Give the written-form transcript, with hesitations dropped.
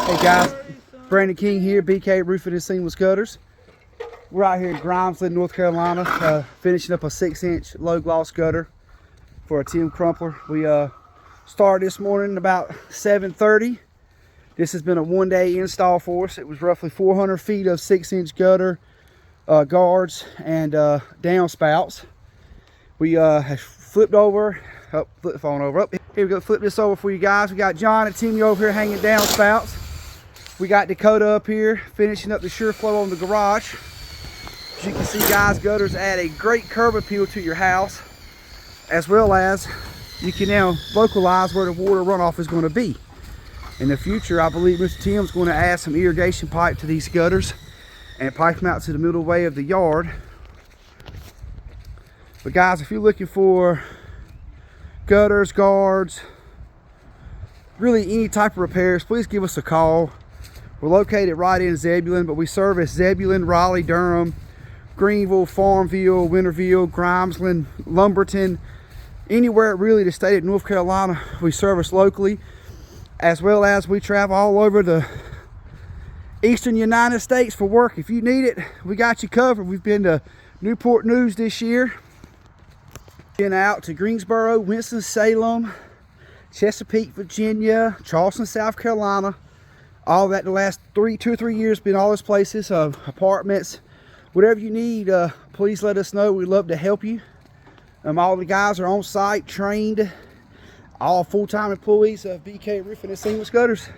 Hey guys, Brandon King here, BK Roofing and Seamless Gutters. We're out here in Grimesland, North Carolina, finishing up a 6-inch low gloss gutter for a Tim Crumpler. We started this morning about 7:30. This has been a one-day install for us. It was roughly 400 feet of 6-inch gutter, guards, and downspouts. We have flipped over, flip the phone over. Here we go, flip this over for you guys. We got John and Timmy over here hanging downspouts. We got Dakota up here finishing up the SureFlow on the garage. As you can see, guys, gutters add a great curb appeal to your house, as well as you can now localize where the water runoff is going to be. In the future, I believe Mr. Tim's going to add some irrigation pipe to these gutters and pipe them out to the middle way of the yard. But guys, if you're looking for gutters, guards, really any type of repairs, please give us a call. We're located right in Zebulon, but we service Zebulon, Raleigh, Durham, Greenville, Farmville, Winterville, Grimesland, Lumberton, anywhere really the state of North Carolina we service locally, as well as we travel all over the eastern United States for work. If you need it, we got you covered. We've been to Newport News this year, been out to Greensboro, Winston-Salem, Chesapeake, Virginia, Charleston, South Carolina. All that the last 2 or 3 years, been all those places, apartments, whatever you need, please let us know. We'd love to help you. All the guys are on site, trained, all full-time employees of BK Roofing and Seamless Gutters.